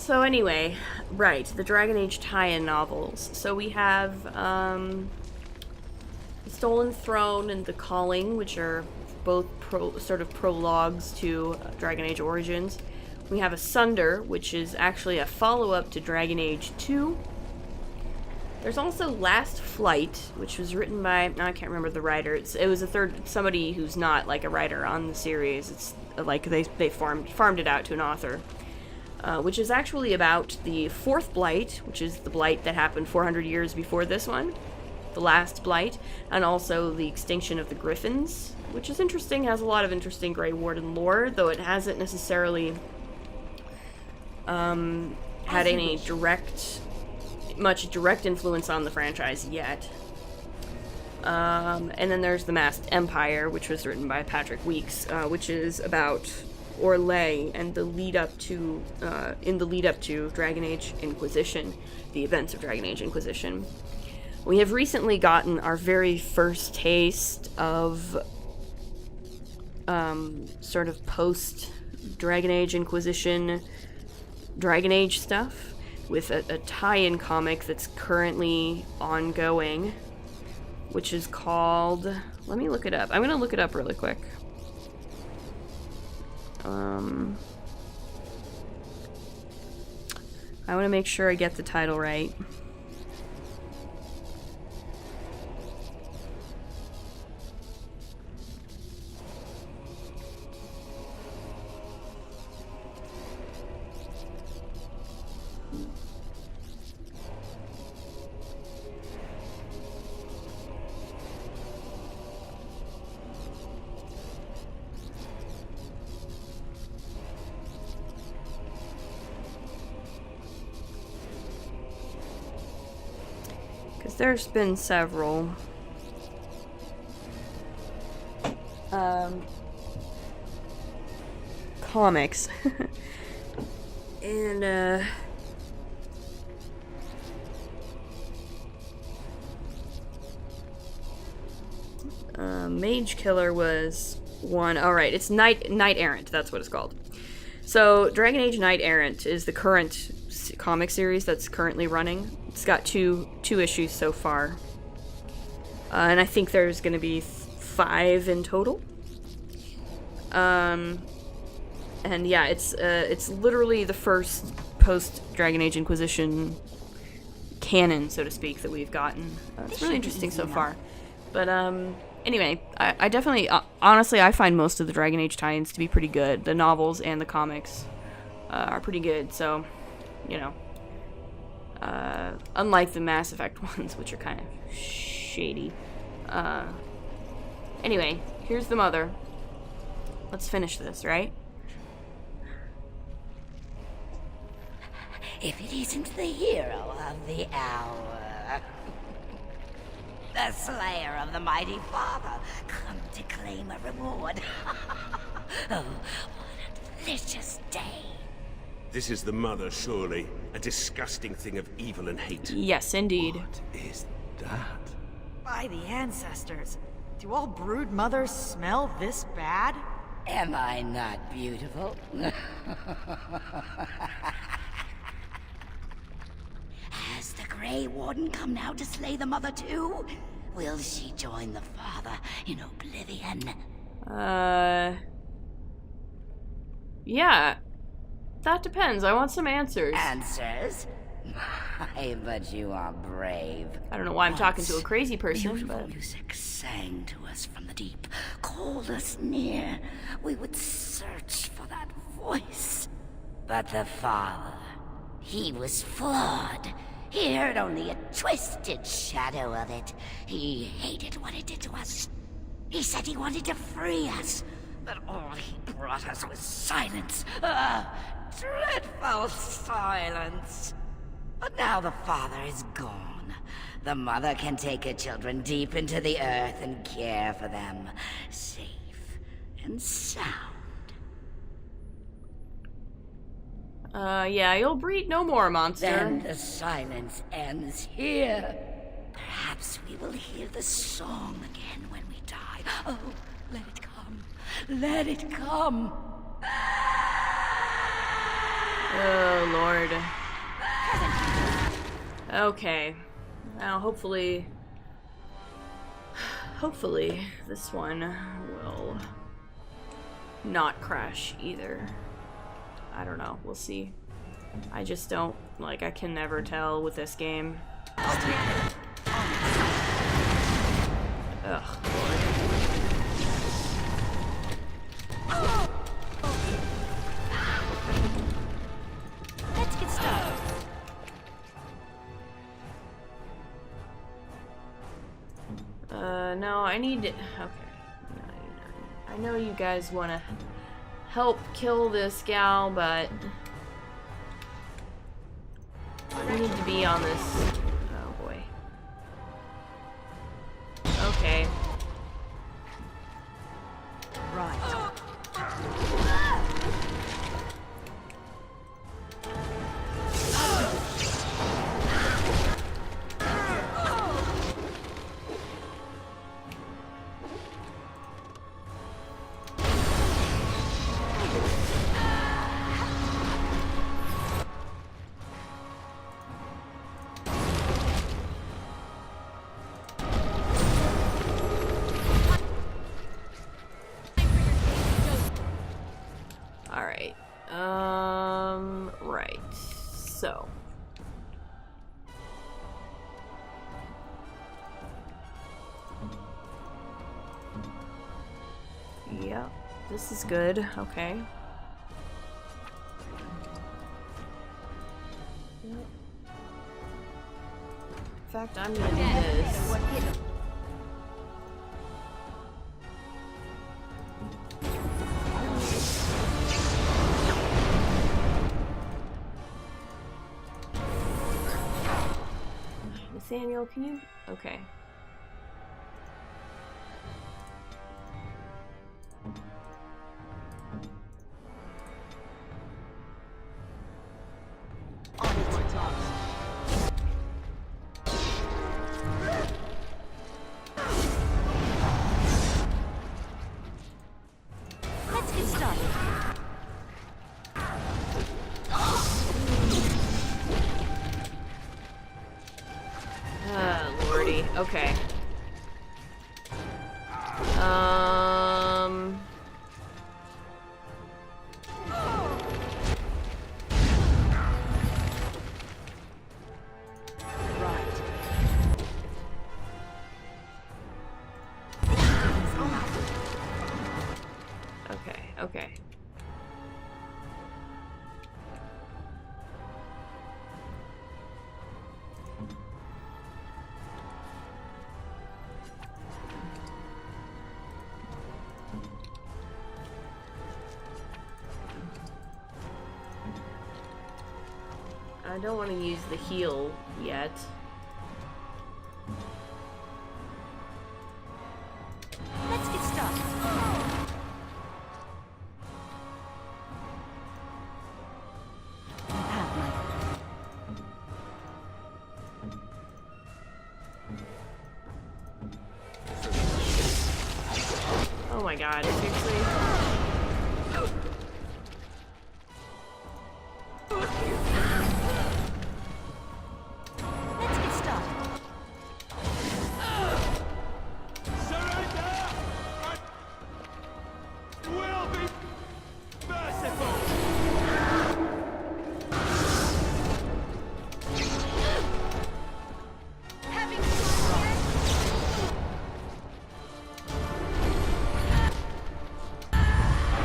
So anyway, right, the Dragon Age tie-in novels. So we have The Stolen Throne and The Calling, which are both sort of prologues to Dragon Age Origins. We have Asunder, which is actually a follow-up to Dragon Age 2. There's also Last Flight, which was written by, I can't remember the writer. It was somebody who's not like a writer on the series. It's like they farmed it out to an author. Which is actually about the fourth Blight, which is the Blight that happened 400 years before this one, the last Blight, and also the extinction of the Griffins, which is interesting, has a lot of interesting Grey Warden lore, though it hasn't necessarily had any much direct influence on the franchise yet. And then there's The Masked Empire, which was written by Patrick Weeks, which is about Orlais and the lead up to Dragon Age Inquisition, the events of Dragon Age Inquisition. We have recently gotten our very first taste of sort of post Dragon Age Inquisition Dragon Age stuff with a tie-in comic that's currently ongoing, which is called, let me look it up. I'm gonna look it up really quick. I want to make sure I get the title right. There's been several. Comics. And, Mage Killer was one. Alright, it's Knight Errant, that's what it's called. So, Dragon Age Knight Errant is the current comic series that's currently running. It's got two issues so far. And I think there's going to be 5 in total. And yeah, it's literally the first post-Dragon Age Inquisition canon, so to speak, that we've gotten. It's really interesting so far. But anyway, I definitely, honestly, I find most of the Dragon Age tie-ins to be pretty good. The novels and the comics are pretty good, so, you know. Unlike the Mass Effect ones, which are kind of shady. Anyway, here's the mother. Let's finish this, right? If it isn't the hero of the hour, the slayer of the mighty father, come to claim a reward. Oh, what a delicious day. This is the mother, surely. A disgusting thing of evil and hate. Yes, indeed. What is that? By the ancestors, do all brood mothers smell this bad? Am I not beautiful? Has the Grey Warden come now to slay the mother too? Will she join the father in oblivion? Yeah. That depends. I want some answers. Answers? But you are brave. I don't know why I'm talking to a crazy person, Beautiful but... music sang to us from the deep, called us near. We would search for that voice. But the father, he was flawed. He heard only a twisted shadow of it. He hated what it did to us. He said he wanted to free us, but all he brought us was silence. Dreadful silence. But now the father is gone. The mother can take her children deep into the earth and care for them, safe and sound. Yeah, you'll breed no more, monster. Then the silence ends here. Perhaps we will hear the song again when we die. Oh, let it come. Let it come. Oh, Lord. Okay. Now, hopefully this one will not crash either. I don't know. We'll see. I just don't, like, I can never tell with this game. Ugh, Lord. Let's get started. No, I need to... Okay. I know you guys want to help kill this gal, but... I need to be on this... Oh, boy. Okay. Right. Alright. Right. So. Yeah, this is good. Okay. Yep. In fact, I'm gonna do this. Nathaniel, can you? Okay. Let's get started. Lordy. Okay. Right. Okay, okay. I don't want to use the heal yet. Let's get started. Oh my god, seriously? Let's get started. Surrender! And will be merciful!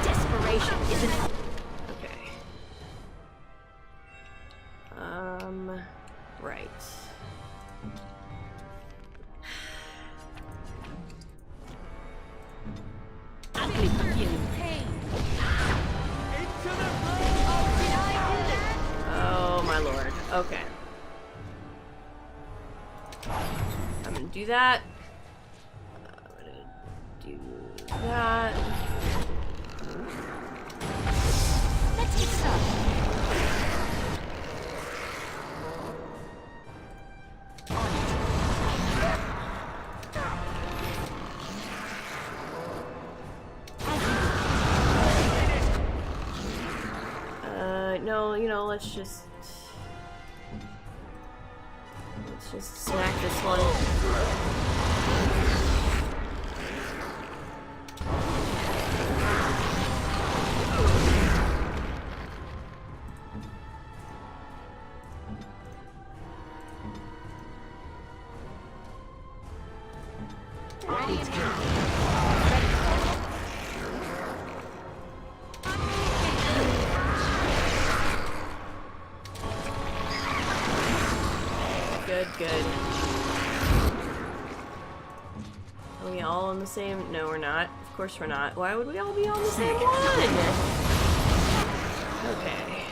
Desperation isn't. Okay. Right. I'm gonna feel pain. Into the Did I do that? Oh my lord. Okay. I'm gonna do that. I'm gonna do that. Let's get started. No, you know, let's just smack this one. Good. Are we all on the same? No, we're not. Of course we're not. Why would we all be on the same one? Okay.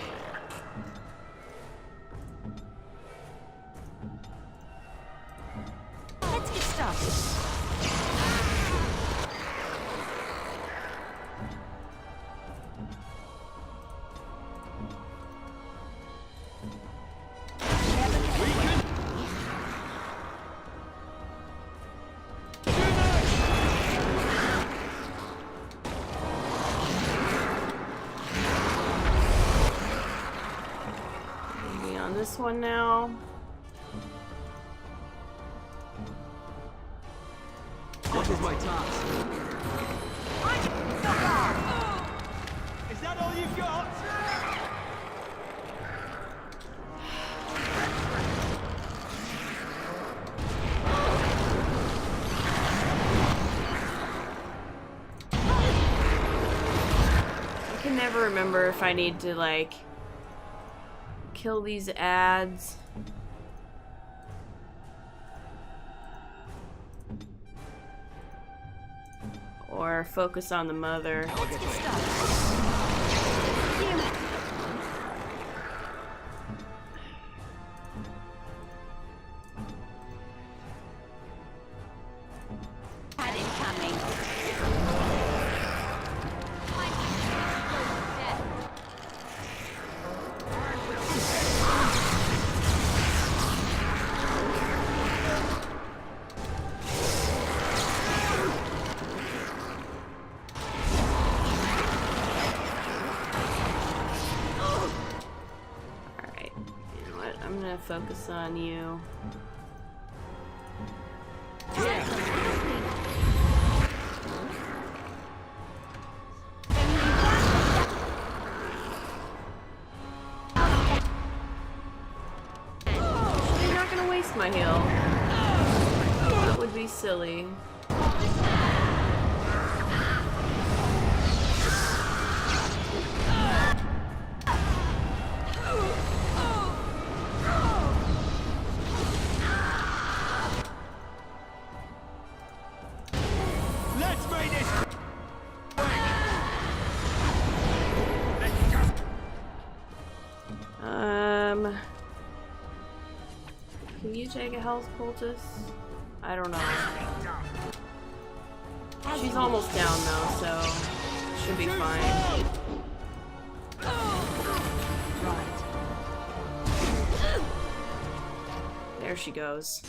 Let's get started. This one now. What is my task? Is that all you've got? I can never remember if I need to, like, kill these ads. Or focus on the mother. Had it coming. Focus on you. You're not gonna waste my heal. That would be silly. Can you take a health poultice? I don't know. She's almost down though, so should be fine. Right. There she goes.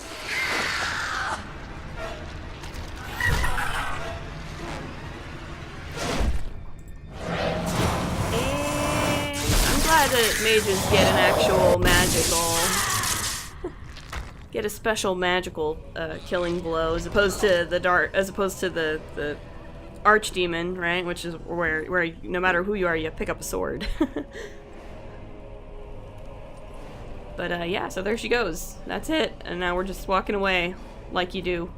Glad that mages get an actual magical, get a special magical killing blow as opposed to the the archdemon, right? Which is where no matter who you are, you pick up a sword. But yeah, so there she goes. That's it, and now we're just walking away like you do.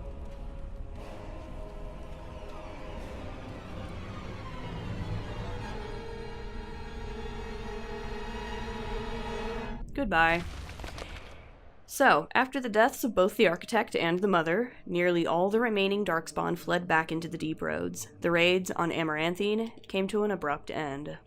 Goodbye. So, after the deaths of both the architect and the mother, nearly all the remaining Darkspawn fled back into the deep roads. The raids on Amaranthine came to an abrupt end.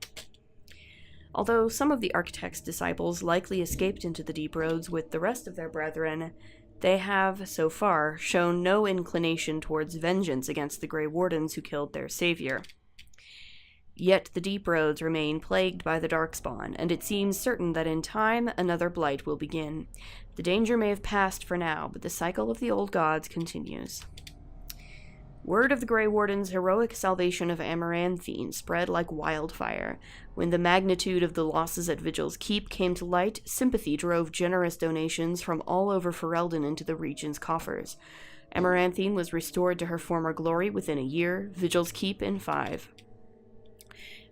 Although some of the architect's disciples likely escaped into the deep roads with the rest of their brethren, they have, so far, shown no inclination towards vengeance against the Grey Wardens who killed their savior. Yet the deep roads remain plagued by the Darkspawn, and it seems certain that in time another blight will begin. The danger may have passed for now, but the cycle of the old gods continues. Word of the Grey Warden's heroic salvation of Amaranthine spread like wildfire. When the magnitude of the losses at Vigil's Keep came to light, sympathy drove generous donations from all over Ferelden into the region's coffers. Amaranthine was restored to her former glory within a year, Vigil's Keep in 5.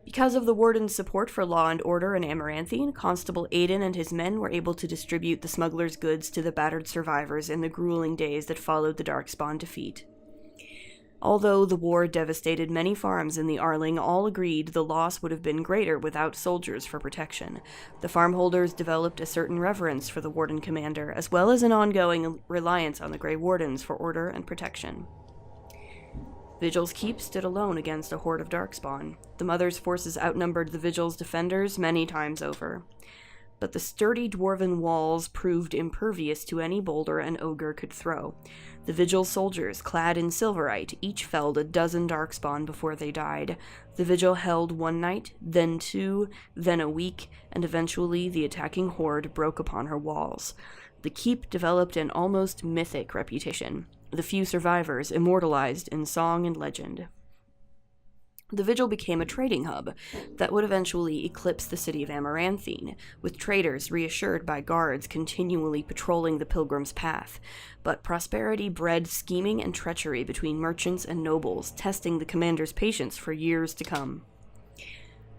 Because of the Warden's support for law and order in Amaranthine, Constable Aidan and his men were able to distribute the smugglers' goods to the battered survivors in the grueling days that followed the Darkspawn defeat. Although the war devastated many farms in the Arling, all agreed the loss would have been greater without soldiers for protection. The farmholders developed a certain reverence for the Warden commander, as well as an ongoing reliance on the Grey Wardens for order and protection. Vigil's Keep stood alone against a horde of Darkspawn. The Mother's forces outnumbered the Vigil's defenders many times over. But the sturdy dwarven walls proved impervious to any boulder an ogre could throw. The Vigil soldiers, clad in silverite, each felled a dozen Darkspawn before they died. The Vigil held one night, then 2, then a week, and eventually the attacking horde broke upon her walls. The keep developed an almost mythic reputation, the few survivors immortalized in song and legend. The Vigil became a trading hub that would eventually eclipse the city of Amaranthine, with traders reassured by guards continually patrolling the pilgrim's path. But prosperity bred scheming and treachery between merchants and nobles, testing the commander's patience for years to come.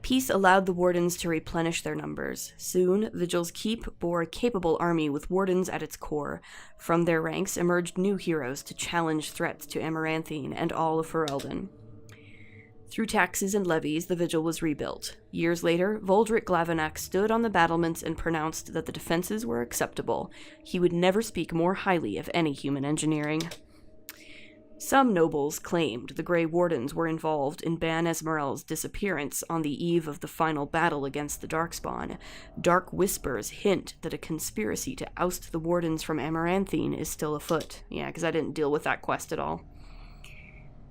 Peace allowed the Wardens to replenish their numbers. Soon, Vigil's Keep bore a capable army with Wardens at its core. From their ranks emerged new heroes to challenge threats to Amaranthine and all of Ferelden. Through taxes and levies, the Vigil was rebuilt. Years later, Voldric Glavenack stood on the battlements and pronounced that the defenses were acceptable. He would never speak more highly of any human engineering. Some nobles claimed the Grey Wardens were involved in Ban Esmeralda's disappearance on the eve of the final battle against the Darkspawn. Dark whispers hint that a conspiracy to oust the Wardens from Amaranthine is still afoot. Yeah, because I didn't deal with that quest at all.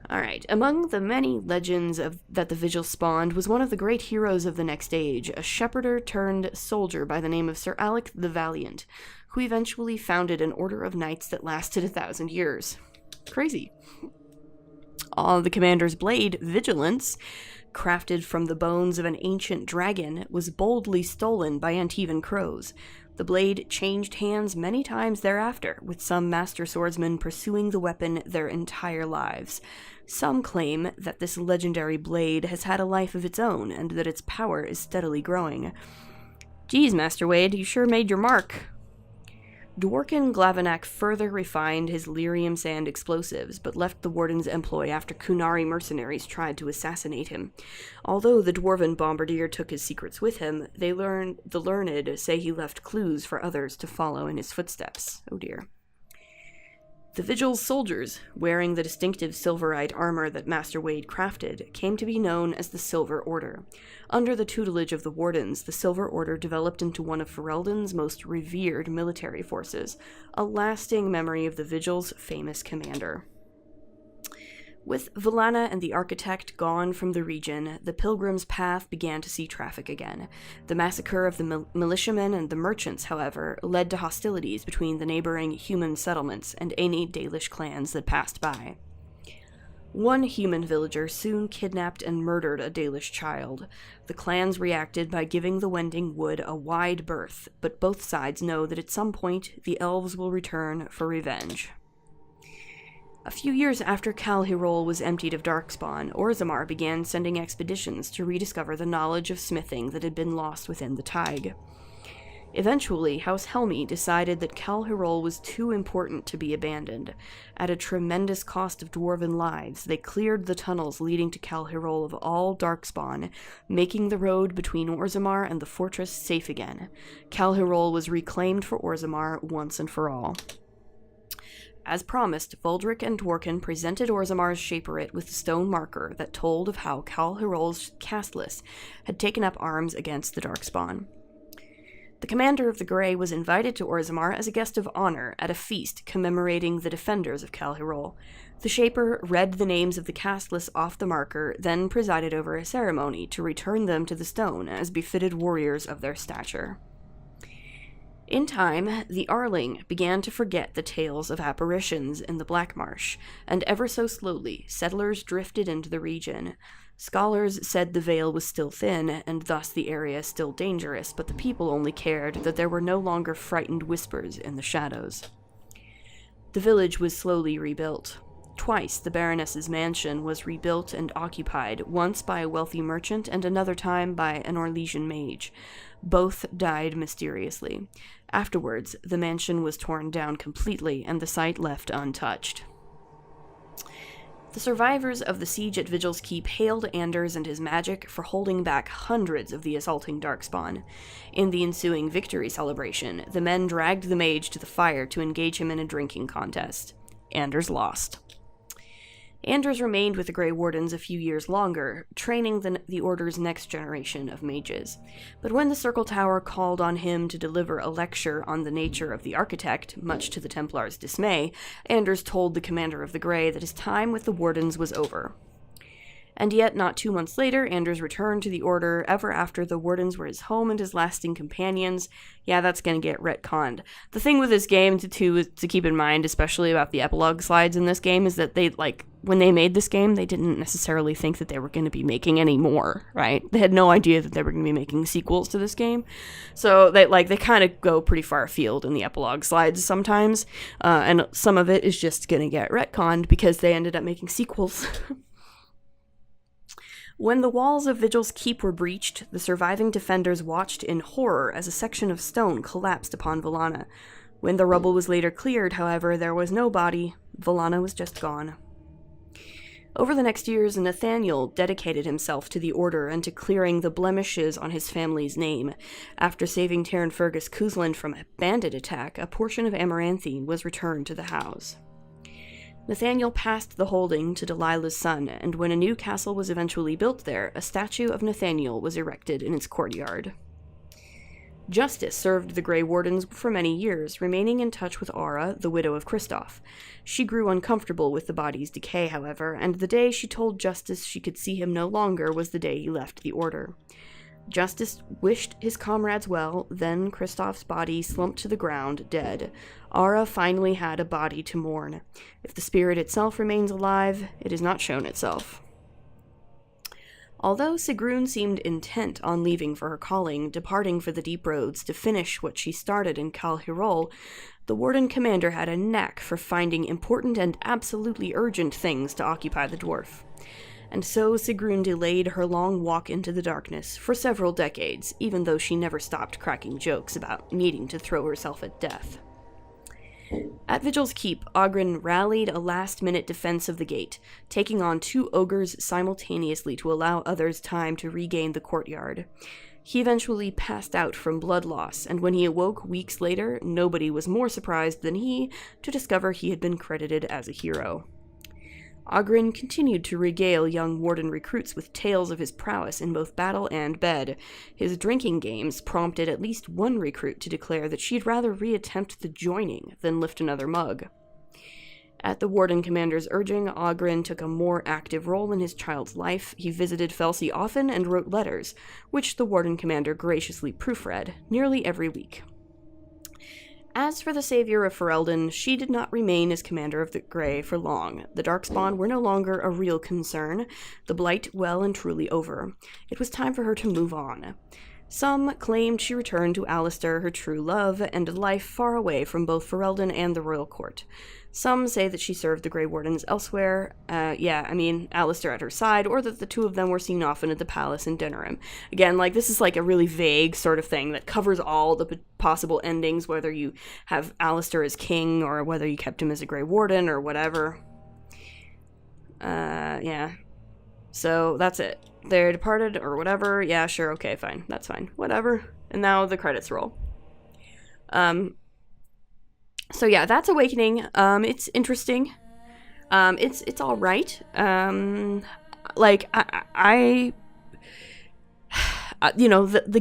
Alright, among the many legends that the Vigil spawned was one of the great heroes of the next age, a shepherder turned soldier by the name of Sir Alec the Valiant, who eventually founded an order of knights that lasted 1,000 years. Crazy. The commander's blade, Vigilance, crafted from the bones of an ancient dragon, was boldly stolen by Antivan crows. The blade changed hands many times thereafter, with some master swordsmen pursuing the weapon their entire lives. Some claim that this legendary blade has had a life of its own, and that its power is steadily growing. Geez, Master Wade, you sure made your mark. Dworkin Glavenack further refined his lyrium sand explosives, but left the Warden's employ after Kunari mercenaries tried to assassinate him. Although the dwarven bombardier took his secrets with him, the learned say he left clues for others to follow in his footsteps. Oh dear. The Vigil's soldiers, wearing the distinctive silverite armor that Master Wade crafted, came to be known as the Silver Order. Under the tutelage of the Wardens, the Silver Order developed into one of Ferelden's most revered military forces, a lasting memory of the Vigil's famous commander. With Valana and the Architect gone from the region, the Pilgrim's Path began to see traffic again. The massacre of the militiamen and the merchants, however, led to hostilities between the neighboring human settlements and any Dalish clans that passed by. One human villager soon kidnapped and murdered a Dalish child. The clans reacted by giving the Wending Wood a wide berth, but both sides know that at some point the elves will return for revenge. A few years after Kal Hirol was emptied of Darkspawn, Orzammar began sending expeditions to rediscover the knowledge of smithing that had been lost within the Taig. Eventually, House Helmi decided that Kal Hirol was too important to be abandoned. At a tremendous cost of dwarven lives, they cleared the tunnels leading to Kal Hirol of all Darkspawn, making the road between Orzammar and the fortress safe again. Kal Hirol was reclaimed for Orzammar once and for all. As promised, Voldric and Dworkin presented Orzammar's Shaperit with a stone marker that told of how Kal Hirol's castless had taken up arms against the Darkspawn. The commander of the Grey was invited to Orzammar as a guest of honor at a feast commemorating the defenders of Kal Hirol. The Shaper read the names of the castless off the marker, then presided over a ceremony to return them to the stone as befitted warriors of their stature. In time, the Arling began to forget the tales of apparitions in the Black Marsh, and ever so slowly, settlers drifted into the region. Scholars said the veil was still thin, and thus the area still dangerous, but the people only cared that there were no longer frightened whispers in the shadows. The village was slowly rebuilt. Twice the Baroness's mansion was rebuilt and occupied, once by a wealthy merchant and another time by an Orlesian mage. Both died mysteriously. Afterwards, the mansion was torn down completely and the site left untouched. The survivors of the siege at Vigil's Keep hailed Anders and his magic for holding back hundreds of the assaulting Darkspawn. In the ensuing victory celebration, the men dragged the mage to the fire to engage him in a drinking contest. Anders lost. Anders remained with the Grey Wardens a few years longer, training the Order's next generation of mages. But when the Circle Tower called on him to deliver a lecture on the nature of the Architect, much to the Templars' dismay, Anders told the commander of the Grey that his time with the Wardens was over. And yet, not 2 months later, Anders returned to the Order, ever after the Wardens were his home and his lasting companions. Yeah, that's gonna get retconned. The thing with this game, to keep in mind, especially about the epilogue slides in this game, is that they, when they made this game, they didn't necessarily think that they were going to be making any more, right? They had no idea that they were going to be making sequels to this game. So they kind of go pretty far afield in the epilogue slides sometimes, and some of it is just going to get retconned because they ended up making sequels. When the walls of Vigil's Keep were breached, the surviving defenders watched in horror as a section of stone collapsed upon Volana. When the rubble was later cleared, however, there was no body. Volana was just gone. Over the next years, Nathaniel dedicated himself to the Order and to clearing the blemishes on his family's name. After saving Terran Fergus Kuzland from a bandit attack, a portion of Amaranthine was returned to the house. Nathaniel passed the holding to Delilah's son, and when a new castle was eventually built there, a statue of Nathaniel was erected in its courtyard. Justice served the Grey Wardens for many years, remaining in touch with Aura, the widow of Kristoff. She grew uncomfortable with the body's decay, however, and the day she told Justice she could see him no longer was the day he left the Order. Justice wished his comrades well, then Kristoff's body slumped to the ground, dead. Aura finally had a body to mourn. If the spirit itself remains alive, it has not shown itself. Although Sigrun seemed intent on leaving for her calling, departing for the deep roads to finish what she started in Kal Hirol, the Warden Commander had a knack for finding important and absolutely urgent things to occupy the dwarf. And so Sigrun delayed her long walk into the darkness for several decades, even though she never stopped cracking jokes about needing to throw herself at death. At Vigil's Keep, Oghren rallied a last-minute defense of the gate, taking on 2 ogres simultaneously to allow others time to regain the courtyard. He eventually passed out from blood loss, and when he awoke weeks later, nobody was more surprised than he to discover he had been credited as a hero. Oghren continued to regale young Warden recruits with tales of his prowess in both battle and bed. His drinking games prompted at least one recruit to declare that she'd rather reattempt the joining than lift another mug. At the Warden Commander's urging, Oghren took a more active role in his child's life. He visited Felsi often and wrote letters, which the Warden Commander graciously proofread, nearly every week. As for the savior of Ferelden, she did not remain as commander of the Grey for long. The Darkspawn were no longer a real concern, the blight well and truly over. It was time for her to move on. Some claimed she returned to Alistair, her true love, and a life far away from both Ferelden and the royal court. Some say that she served the Grey Wardens elsewhere, Alistair at her side, or that the two of them were seen often at the palace in Denerim. Again, this is a really vague sort of thing that covers all the possible endings, whether you have Alistair as king, or whether you kept him as a Grey Warden, or whatever. So, that's it. They're departed, or whatever. Yeah, sure, okay, fine. That's fine. Whatever. And now the credits roll. So yeah, that's Awakening. It's interesting. It's all right. The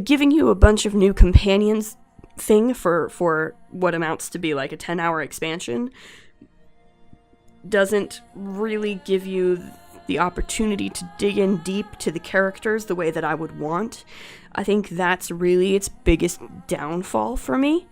giving you a bunch of new companions thing for what amounts to be a 10-hour expansion doesn't really give you the opportunity to dig in deep to the characters the way that I would want. I think that's really its biggest downfall for me.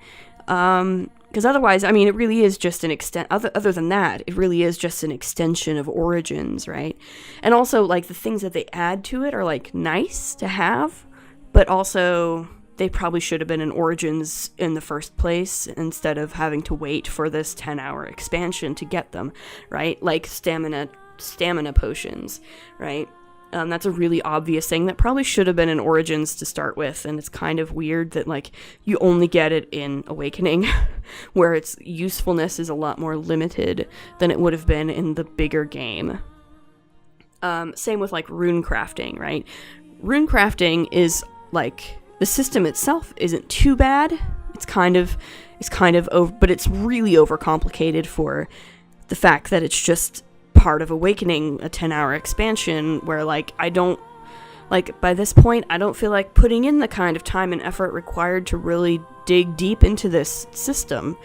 Because otherwise, I mean, it really is just an other than that, it really is just an extension of Origins, right? And also, like, the things that they add to it are, like, nice to have, but also they probably should have been in Origins in the first place instead of having to wait for this 10-hour expansion to get them, right? Like stamina potions, right? That's a really obvious thing that probably should have been in Origins to start with, and it's kind of weird that, like, you only get it in Awakening, where its usefulness is a lot more limited than it would have been in the bigger game. Same with, like, rune crafting, right? Rune crafting is, like, the system itself isn't too bad. It's kind of over, but it's really overcomplicated for the fact that it's just part of Awakening, a 10-hour expansion, where, like, I don't, like, by this point, I don't feel like putting in the kind of time and effort required to really dig deep into this system,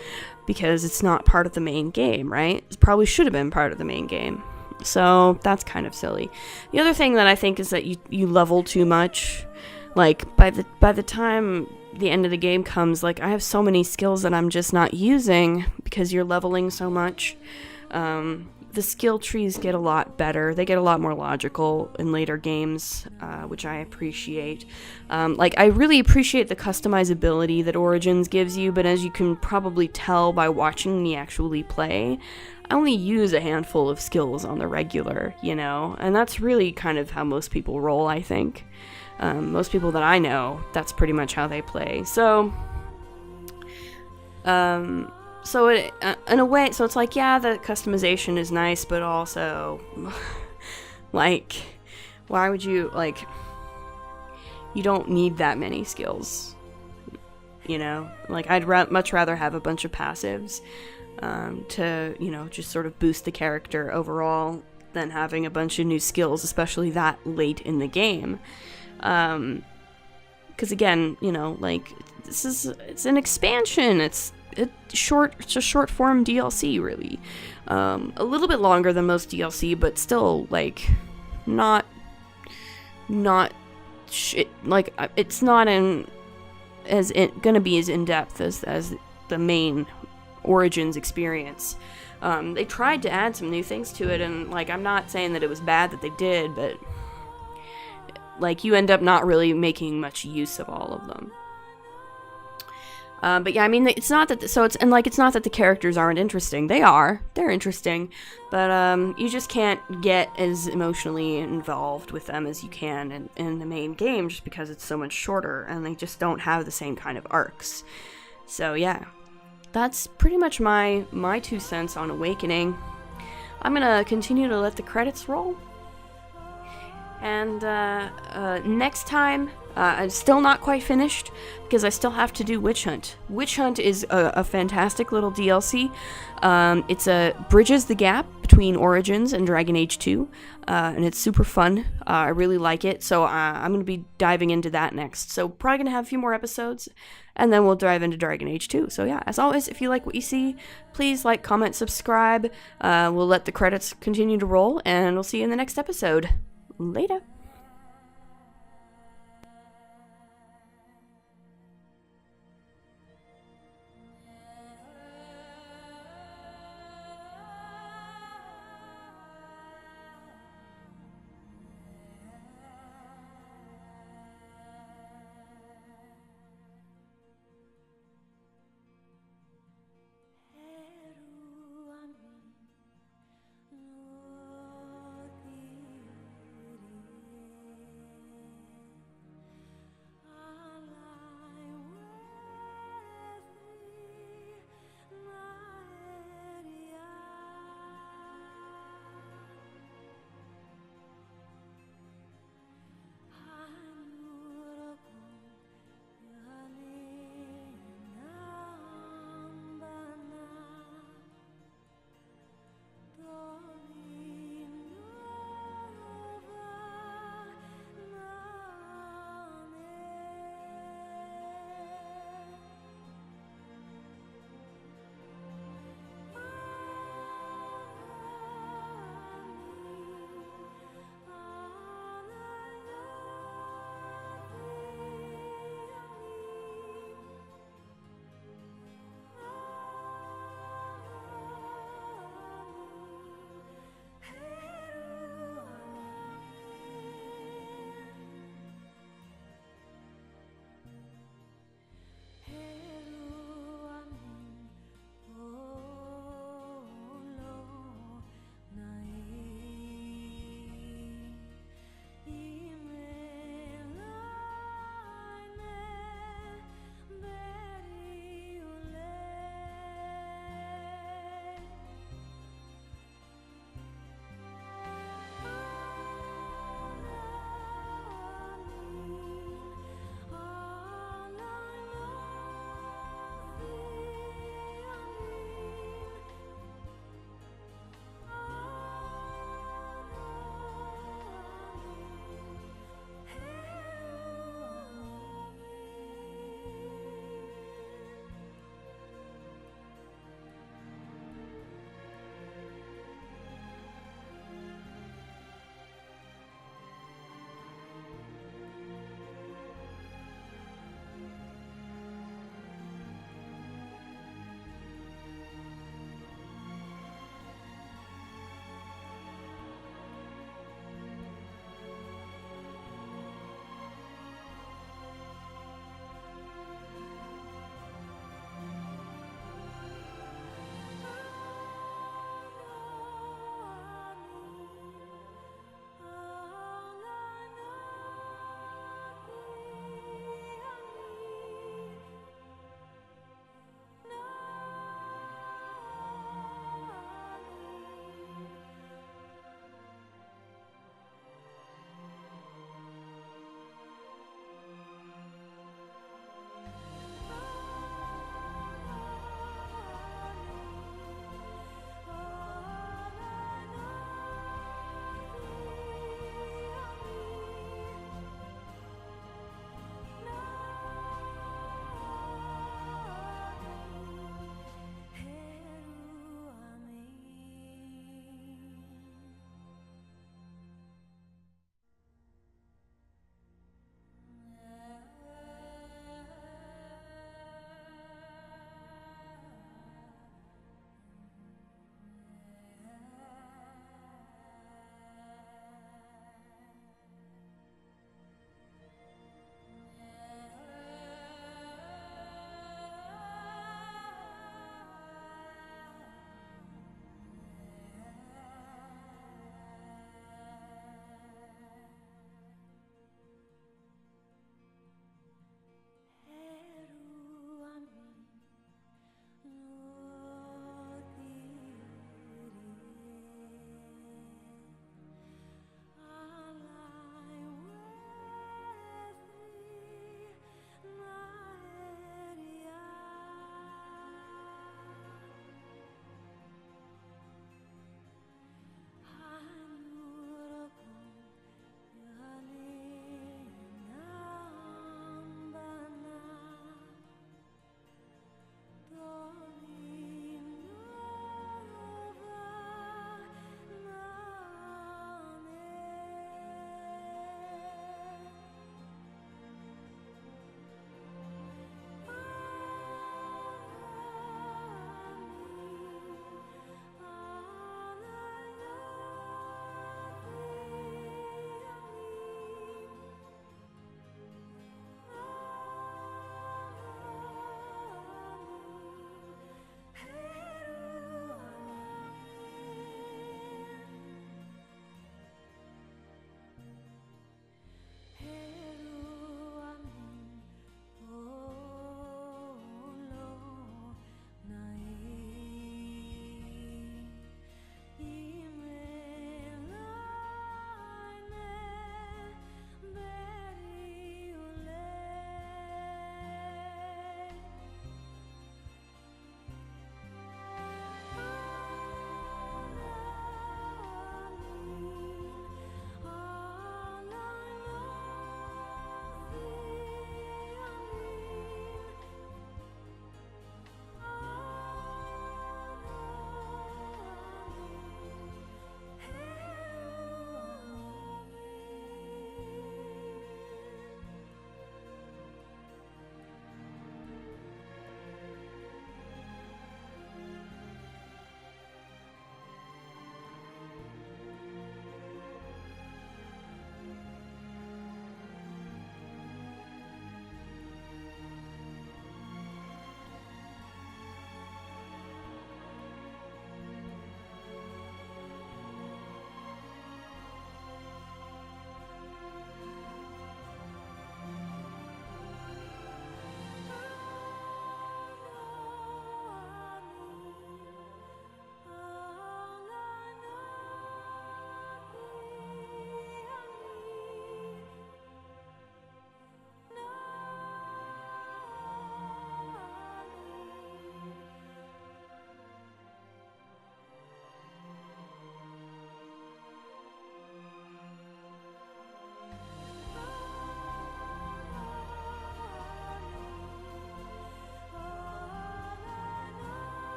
because it's not part of the main game, right? It probably should have been part of the main game. So that's kind of silly. The other thing that I think is that you level too much. Like, by the time the end of the game comes, like, I have so many skills that I'm just not using because you're leveling so much. The skill trees get a lot better. They get a lot more logical in later games, which I appreciate. Like, I really appreciate the customizability that Origins gives you, but as you can probably tell by watching me actually play, I only use a handful of skills on the regular, you know? And that's really kind of how most people roll, I think. Most people that I know, that's pretty much how they play. So it, in a way, so it's like, yeah, the customization is nice, but also, like, why would you, like, you don't need that many skills, you know? Like, I'd much rather have a bunch of passives to, you know, just sort of boost the character overall than having a bunch of new skills, especially that late in the game. Because again, you know, like, it's an expansion. It's a short form DLC, really. A little bit longer than most DLC, but still, like, not like, it's not gonna be as in depth as the main Origins experience. They tried to add some new things to it, and, like, I'm not saying that it was bad that they did, but, like, you end up not really making much use of all of them. But yeah, I mean, it's not that, it's not that the characters aren't interesting. They're interesting, but you just can't get as emotionally involved with them as you can in the main game, just because it's so much shorter, and they just don't have the same kind of arcs. So yeah, that's pretty much my 2 cents on Awakening. I'm gonna continue to let the credits roll. And next time, I'm still not quite finished because I still have to do Witch Hunt. Witch Hunt is a fantastic little DLC. It's bridges the gap between Origins and Dragon Age 2, and it's super fun. I really like it, so I'm going to be diving into that next. So probably going to have a few more episodes, and then we'll dive into Dragon Age 2. So yeah, as always, if you like what you see, please like, comment, subscribe. We'll let the credits continue to roll, and we'll see you in the next episode. Later.